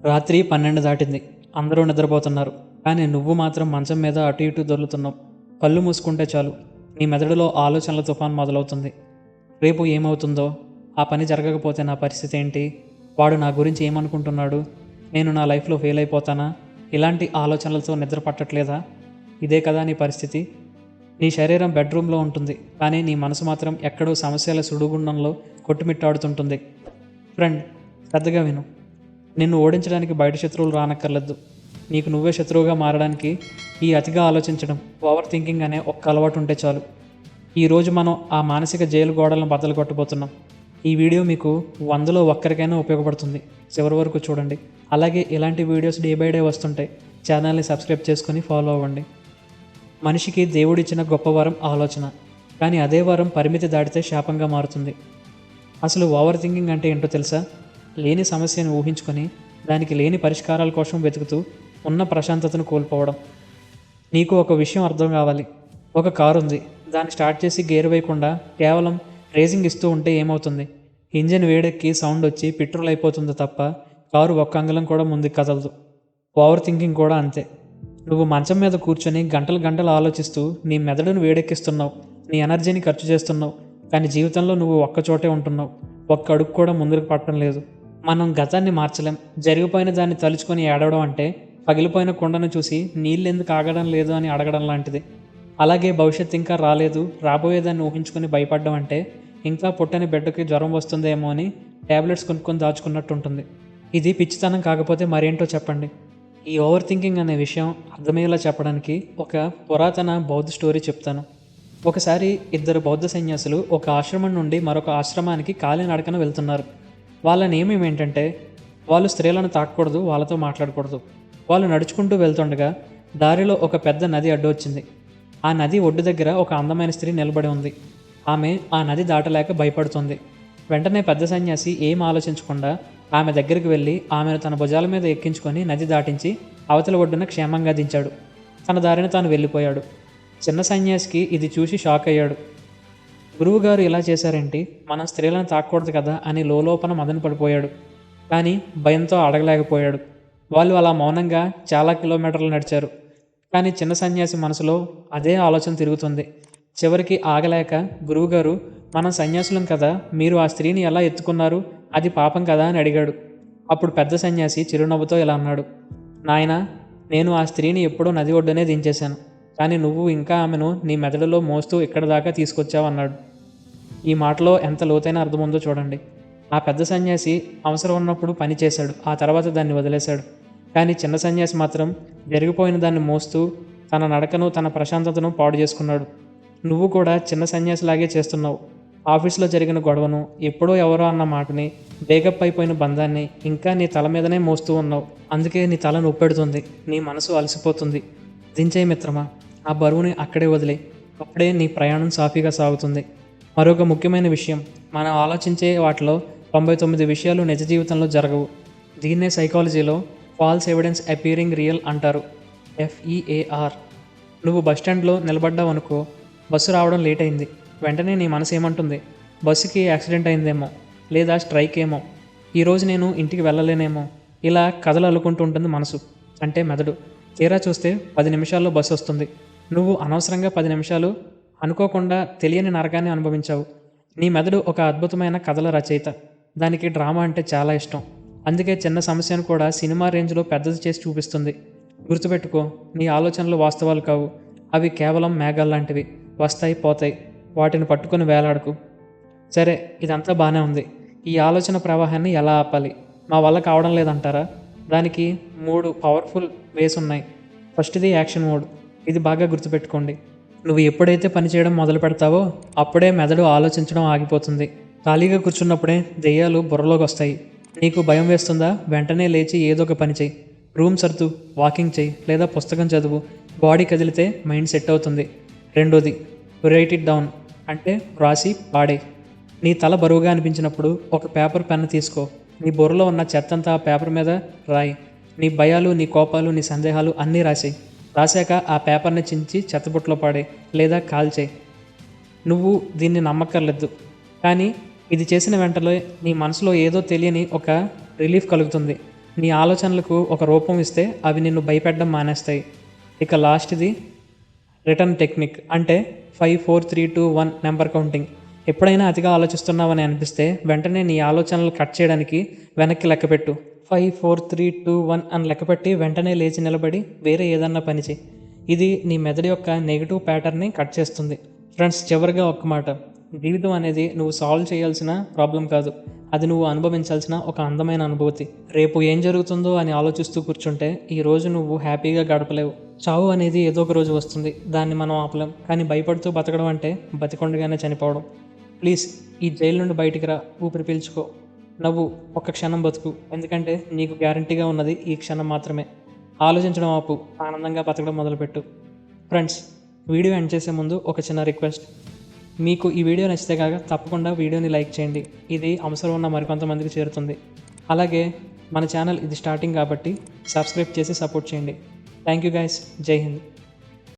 రాత్రి 12 దాటింది. అందరూ నిద్రపోతున్నారు. కానీ నువ్వు మాత్రం మంచం మీద అటు ఇటు దొర్లుతున్నావు. కళ్ళు మూసుకుంటే చాలు, నీ మెదడులో ఆలోచనల తుఫాన్ మొదలవుతుంది. రేపు ఏమవుతుందో, ఆ పని జరగకపోతే నా పరిస్థితి ఏంటి, వాడు నా గురించి ఏమనుకుంటున్నాడు, నేను నా లైఫ్లో ఫెయిల్ అయిపోతానా, ఇలాంటి ఆలోచనలతో నిద్ర పట్టట్లేదా? ఇదే కదా నీ పరిస్థితి. నీ శరీరం బెడ్రూమ్లో ఉంటుంది, కానీ నీ మనసు మాత్రం ఎక్కడో సమస్యల సుడిగుండంలో కొట్టుమిట్టాడుతుంటుంది. ఫ్రెండ్, శ్రద్ధగా విను. నిన్ను ఓడించడానికి బయట శత్రువులు రానక్కర్లేదు. నీకు నువ్వే శత్రువుగా మారడానికి ఈ అతిగా ఆలోచించడం, ఓవర్ థింకింగ్ అనే ఒక్క అలవాటు ఉంటే చాలు. ఈరోజు మనం ఆ మానసిక జైలు గోడలను బద్దలు కొట్టబోతున్నాం. ఈ వీడియో మీకు 100లో ఒక్కరికైనా ఉపయోగపడుతుంది. చివరి వరకు చూడండి. అలాగే ఇలాంటి వీడియోస్ డే బై డే వస్తుంటాయి. ఛానల్ని సబ్స్క్రైబ్ చేసుకొని ఫాలో అవ్వండి. మనిషికి దేవుడిచ్చిన గొప్ప వరం ఆలోచన. కానీ అదే వరం పరిమితి దాటితే శాపంగా మారుతుంది. అసలు ఓవర్ థింకింగ్ అంటే ఏంటో తెలుసా? లేని సమస్యను ఊహించుకొని దానికి లేని పరిష్కారాల కోసం వెతుకుతూ ఉన్న ప్రశాంతతను కోల్పోవడం. నీకు ఒక విషయం అర్థం కావాలి. ఒక కారు ఉంది, దాన్ని స్టార్ట్ చేసి గేర్ వేయకుండా కేవలం రేసింగ్ ఇస్తూ ఉంటే ఏమవుతుంది? ఇంజిన్ వేడెక్కి సౌండ్ వచ్చి పెట్రోల్ అయిపోతుంది తప్ప కారు ఒక్క అంగుళం కూడా ముందుకు కదలదు. ఓవర్ థింకింగ్ కూడా అంతే. నువ్వు మంచం మీద కూర్చొని గంటలు గంటలు ఆలోచిస్తూ నీ మెదడును వేడెక్కిస్తున్నావు, నీ ఎనర్జీని ఖర్చు చేస్తున్నావు. కానీ జీవితంలో నువ్వు ఒక్కచోటే ఉంటున్నావు. ఒక్క అడుగు కూడా ముందుకు పట్టడం లేదు. మనం గతాన్ని మార్చలేం. జరిగిపోయిన దాన్ని తలుచుకొని ఏడవడం అంటే పగిలిపోయిన కుండను చూసి నీళ్ళు ఎందుకు ఆగడం లేదు అని అడగడం లాంటిది. అలాగే భవిష్యత్తు ఇంకా రాలేదు, రాబోయేదాన్ని ఊహించుకొని భయపడడం అంటే ఇంకా పుట్టని బిడ్డకి జ్వరం వస్తుందేమో అని ట్యాబ్లెట్స్ కొనుక్కొని దాచుకున్నట్టు ఉంటుంది. ఇది పిచ్చితనం కాకపోతే మరేంటో చెప్పండి. ఈ ఓవర్ థింకింగ్ అనే విషయం అర్థమయ్యేలా చెప్పడానికి ఒక పురాతన బౌద్ధ స్టోరీ చెప్తాను. ఒకసారి ఇద్దరు బౌద్ధ సన్యాసులు ఒక ఆశ్రమం నుండి మరొక ఆశ్రమానికి కాలినడకన వెళ్తున్నారు. వాళ్ళ నియమం ఏంటంటే వాళ్ళు స్త్రీలను తాకూడదు, వాళ్ళతో మాట్లాడకూడదు. వాళ్ళు నడుచుకుంటూ వెళ్తుండగా దారిలో ఒక పెద్ద నది అడ్డు వచ్చింది. ఆ నది ఒడ్డు దగ్గర ఒక అందమైన స్త్రీ నిలబడి ఉంది. ఆమె ఆ నది దాటలేక భయపడుతుంది. వెంటనే పెద్ద సన్యాసి ఏం ఆలోచించకుండా ఆమె దగ్గరికి వెళ్ళి ఆమెను తన భుజాల మీద ఎక్కించుకొని నది దాటించి అవతల ఒడ్డున క్షేమంగా దించాడు. తన దారిని తాను వెళ్ళిపోయాడు. చిన్న సన్యాసికి ఇది చూసి షాక్ అయ్యాడు. గురువుగారు ఇలా చేశారేంటి, మనం స్త్రీలను తాకూడదు కదా అని లోపల మదన పడిపోయాడు. కానీ భయంతో అడగలేకపోయాడు. వాళ్ళు అలా మౌనంగా చాలా కిలోమీటర్లు నడిచారు. కానీ చిన్న సన్యాసి మనసులో అదే ఆలోచన తిరుగుతుంది. చివరికి ఆగలేక, గురువుగారు, మనం సన్యాసులం కదా, మీరు ఆ స్త్రీని ఎలా ఎత్తుకున్నారు, అది పాపం కదా అని అడిగాడు. అప్పుడు పెద్ద సన్యాసి చిరునవ్వుతో ఇలా అన్నాడు, నాయనా, నేను ఆ స్త్రీని ఎప్పుడో నది ఒడ్డునే దించేశాను. కానీ నువ్వు ఇంకా ఆమెను నీ మెదడులో మోస్తూ ఇక్కడ దాకా తీసుకొచ్చావు అన్నాడు. ఈ మాటలో ఎంత లోతైన అర్థం ఉందో చూడండి. ఆ పెద్ద సన్యాసి అవసరం ఉన్నప్పుడు పని చేశాడు, ఆ తర్వాత దాన్ని వదిలేశాడు. కానీ చిన్న సన్యాసి మాత్రం జరిగిపోయిన దాన్ని మోస్తూ తన నడకను, తన ప్రశాంతతను పాడు చేసుకున్నాడు. నువ్వు కూడా చిన్న సన్యాసిలాగే చేస్తున్నావు. ఆఫీస్లో జరిగిన గొడవను, ఎప్పుడో ఎవరో అన్న మాటని, బేగప్ అయిపోయిన బంధాన్ని ఇంకా నీ తల మీదనే మోస్తూ ఉన్నావు. అందుకే నీ తల నొప్పెడుతుంది, నీ మనసు అలసిపోతుంది. దించేయి మిత్రమా, ఆ బరువుని అక్కడే వదిలే. అప్పుడే నీ ప్రయాణం సాఫీగా సాగుతుంది. మరొక ముఖ్యమైన విషయం, మనం ఆలోచించే వాటిలో 99 విషయాలు నిజ జీవితంలో జరగవు. దీన్నే సైకాలజీలో ఫాల్స్ ఎవిడెన్స్ అపీరింగ్ రియల్ అంటారు. FEAR. నువ్వు బస్టాండ్లో నిలబడ్డావు అనుకో, బస్సు రావడం లేట్ అయింది. వెంటనే నీ మనసు ఏమంటుంది, బస్సుకి యాక్సిడెంట్ అయిందేమో, లేదా స్ట్రైక్ ఏమో, ఈరోజు నేను ఇంటికి వెళ్ళలేనేమో. ఇలా కథలు అల్లుకుంటూ ఉంటుంది మనసు, అంటే మెదడు. తీరా చూస్తే 10 నిమిషాల్లో బస్సు వస్తుంది. నువ్వు అనవసరంగా 10 నిమిషాలు అనుకోకుండా తెలియని నరకాన్ని అనుభవించావు. నీ మెదడు ఒక అద్భుతమైన కథల రచయిత. దానికి డ్రామా అంటే చాలా ఇష్టం. అందుకే చిన్న సమస్యను కూడా సినిమా రేంజ్లో పెద్దది చేసి చూపిస్తుంది. గుర్తుపెట్టుకో, నీ ఆలోచనలు వాస్తవాలు కావు. అవి కేవలం మేఘాల్లాంటివి, వస్తాయి పోతాయి. వాటిని పట్టుకొని వేలాడకు. సరే, ఇదంతా బాగానే ఉంది. ఈ ఆలోచన ప్రవాహాన్ని ఎలా ఆపాలి? మా వల్ల కావడం లేదంటారా? దానికి 3 పవర్ఫుల్ వేస్ ఉన్నాయి. ఫస్ట్ది యాక్షన్ మోడ్. ఇది బాగా గుర్తుపెట్టుకోండి. నువ్వు ఎప్పుడైతే పని చేయడం మొదలు పెడతావో అప్పుడే మెదడు ఆలోచించడం ఆగిపోతుంది. ఖాళీగా కూర్చున్నప్పుడే దెయ్యాలు బుర్రలోకి వస్తాయి. నీకు భయం వేస్తుందా? వెంటనే లేచి ఏదో ఒక పని చేయి. రూమ్ సర్దు, వాకింగ్ చేయి, లేదా పుస్తకం చదువు. బాడీ కదిలితే మైండ్ సెట్ అవుతుంది. రెండోది రైట్ ఇట్ డౌన్, అంటే రాసి పాడే. నీ తల బరువుగా అనిపించినప్పుడు ఒక పేపర్ పెన్ను తీసుకో. నీ బుర్రలో ఉన్న చెత్తంతా ఆ పేపర్ మీద రాయి. నీ భయాలు, నీ కోపాలు, నీ సందేహాలు అన్నీ రాసేయి. రాశాక ఆ పేపర్ని చించి చెత్తబుట్టలో పాడే, లేదా కాల్చేయి. నువ్వు దీన్ని నమ్మక్కర్లేదు, కానీ ఇది చేసిన వెంటనే నీ మనసులో ఏదో తెలియని ఒక రిలీఫ్ కలుగుతుంది. నీ ఆలోచనలకు ఒక రూపం ఇస్తే అవి నిన్ను భయపెట్టడం మానేస్తాయి. ఇక లాస్ట్ది రిటర్న్ టెక్నిక్, అంటే 5 4 3 2 1 నెంబర్ కౌంటింగ్. ఎప్పుడైనా అతిగా ఆలోచిస్తున్నావని అనిపిస్తే వెంటనే నీ ఆలోచనలు కట్ చేయడానికి వెనక్కి లెక్కపెట్టు. 5 4 3 2 1 అని లెక్కపెట్టి వెంటనే లేచి నిలబడి వేరే ఏదన్నా పని చేయి. ఇది నీ మెదడు యొక్క నెగిటివ్ ప్యాటర్న్ని కట్ చేస్తుంది. ఫ్రెండ్స్, చివరిగా ఒక్క మాట, జీవితం అనేది నువ్వు సాల్వ్ చేయాల్సిన ప్రాబ్లం కాదు, అది నువ్వు అనుభవించాల్సిన ఒక అందమైన అనుభూతి. రేపు ఏం జరుగుతుందో అని ఆలోచిస్తూ కూర్చుంటే ఈ రోజు నువ్వు హ్యాపీగా గడపలేవు. చావు అనేది ఏదో ఒక రోజు వస్తుంది, దాన్ని మనం ఆపలేం. కానీ భయపడుతూ బతకడం అంటే బతికొండగానే చనిపోవడం. ప్లీజ్, ఈ జైలు నుండి బయటికి రా, ఊపిరి పీల్చుకో, నవ్వు, ఒక్క క్షణం బతుకు. ఎందుకంటే నీకు గ్యారంటీగా ఉన్నది ఈ క్షణం మాత్రమే. ఆలోచించడం ఆపు, ఆనందంగా బతకడం మొదలుపెట్టు. ఫ్రెండ్స్, వీడియో ఎండ్ చేసే ముందు ఒక చిన్న రిక్వెస్ట్. మీకు ఈ వీడియో నచ్చితే కాక తప్పకుండా వీడియోని లైక్ చేయండి. ఇది అవసరం ఉన్న మరికొంతమందికి చేరుతుంది. అలాగే మన ఛానల్ ఇది స్టార్టింగ్ కాబట్టి సబ్స్క్రైబ్ చేసి సపోర్ట్ చేయండి. Thank you guys. జై హింద్.